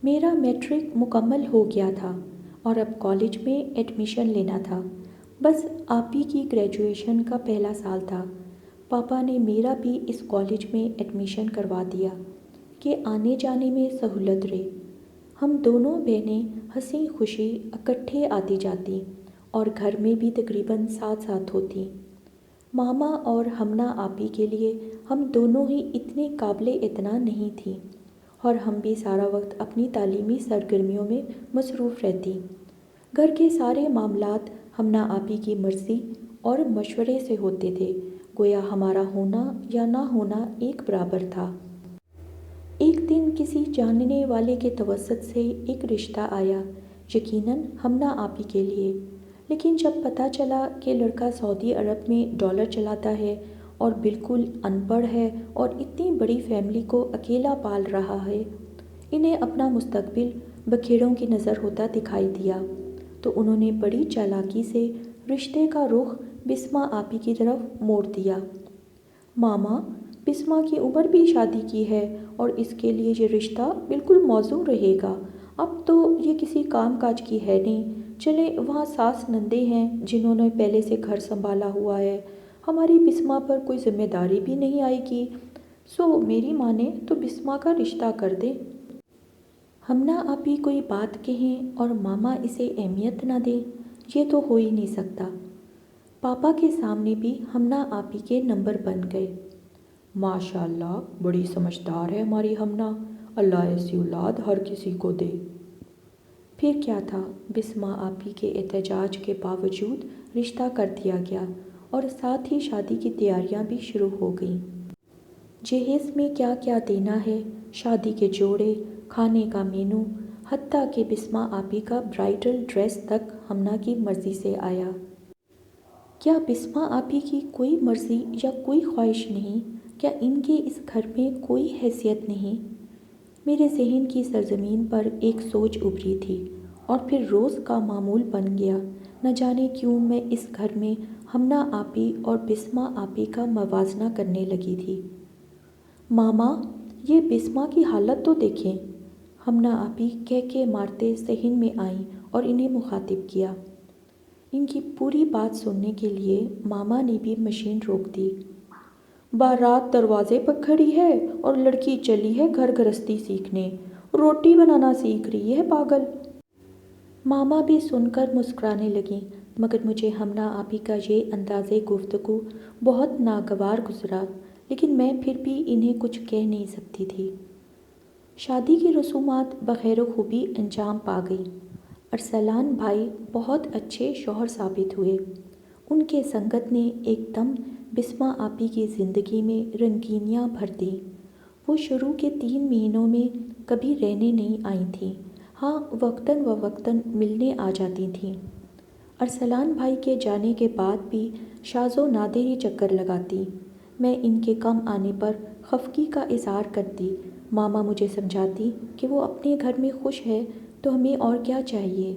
میرا میٹرک مکمل ہو گیا تھا اور اب کالج میں ایڈمیشن لینا تھا۔ بس آپ ہی کی گریجویشن کا پہلا سال تھا۔ پاپا نے میرا بھی اس کالج میں ایڈمیشن کروا دیا کہ آنے جانے میں سہولت رہے۔ ہم دونوں بہنیں ہنسی خوشی اکٹھے آتی جاتی اور گھر میں بھی تقریباً ساتھ ساتھ ہوتی۔ ماما اور ہمنا آپی کے لیے ہم دونوں ہی اتنے قابل اعتنا نہیں تھیں اور ہم بھی سارا وقت اپنی تعلیمی سرگرمیوں میں مصروف رہتی۔ گھر کے سارے معاملات ہمنا آپی کی مرضی اور مشورے سے ہوتے تھے، گویا ہمارا ہونا یا نہ ہونا ایک برابر تھا۔ ایک دن کسی جاننے والے کے توسط سے ایک رشتہ آیا، یقیناً ہمنا آپی کے لیے، لیکن جب پتہ چلا کہ لڑکا سعودی عرب میں ڈالر چلاتا ہے اور بالکل ان پڑھ ہے اور اتنی بڑی فیملی کو اکیلا پال رہا ہے، انہیں اپنا مستقبل بکھیڑوں کی نظر ہوتا دکھائی دیا، تو انہوں نے بڑی چالاکی سے رشتے کا رخ بسمہ آپی کی طرف موڑ دیا۔ ماما، بسمہ کی عمر بھی شادی کی ہے اور اس کے لیے یہ رشتہ بالکل موزوں رہے گا۔ اب تو یہ کسی کام کاج کی ہے نہیں، چلے وہاں ساس نندے ہیں جنہوں نے پہلے سے گھر سنبھالا ہوا ہے، ہماری بسمہ پر کوئی ذمہ داری بھی نہیں آئے گی، سو میری مانے تو بسمہ کا رشتہ کر دے۔ ہمنا آپی کوئی بات کہیں اور ماما اسے اہمیت نہ دے، یہ تو ہو ہی نہیں سکتا۔ پاپا کے سامنے بھی ہمنا آپی کے نمبر بن گئے۔ ماشاء اللہ، بڑی سمجھدار ہے ہماری ہمنا، اللہ ایسی اولاد ہر کسی کو دے۔ پھر کیا تھا، بسمہ آپی کے احتجاج کے باوجود رشتہ کر دیا گیا اور ساتھ ہی شادی کی تیاریاں بھی شروع ہو گئیں۔ جہیز میں کیا کیا دینا ہے، شادی کے جوڑے، کھانے کا مینو، حتیٰ کہ بسمہ آپی کا برائڈل ڈریس تک ہمنا کی مرضی سے آیا۔ کیا بسمہ آپی کی کوئی مرضی یا کوئی خواہش نہیں؟ کیا ان کے اس گھر میں کوئی حیثیت نہیں؟ میرے ذہن کی سرزمین پر ایک سوچ ابھری تھی اور پھر روز کا معمول بن گیا۔ نہ جانے کیوں میں اس گھر میں ہمنا آپی اور بسمہ آپی کا موازنہ کرنے لگی تھی۔ ماما، یہ بسمہ کی حالت تو دیکھیں، ہمنا آپی کہکے مارتے صحن میں آئیں اور انہیں مخاطب کیا۔ ان کی پوری بات سننے کے لیے ماما نے بھی مشین روک دی۔ بارات دروازے پر کھڑی ہے اور لڑکی چلی ہے گھر گرہستی سیکھنے، روٹی بنانا سیکھ رہی ہے پاگل۔ ماما بھی سن کر مسکرانے لگیں، مگر مجھے ہمنا آپی کا یہ انداز گفتگو بہت ناگوار گزرا، لیکن میں پھر بھی انہیں کچھ کہہ نہیں سکتی تھی۔ شادی کی رسومات بخیر و خوبی انجام پا گئیں۔ ارسلان بھائی بہت اچھے شوہر ثابت ہوئے۔ ان کے سنگت نے ایک دم بسمہ آپی کی زندگی میں رنگینیاں بھر دیں۔ وہ شروع کے 3 مہینوں میں کبھی رہنے نہیں آئی تھیں، ہاں وقتاً فوقتاً ملنے آ جاتی تھیں۔ ارسلان بھائی کے جانے کے بعد بھی شاذ و نادر ہی چکر لگاتی۔ میں ان کے کم آنے پر خفگی کا اظہار کرتی، ماما مجھے سمجھاتی کہ وہ اپنے گھر میں خوش ہے تو ہمیں اور کیا چاہیے۔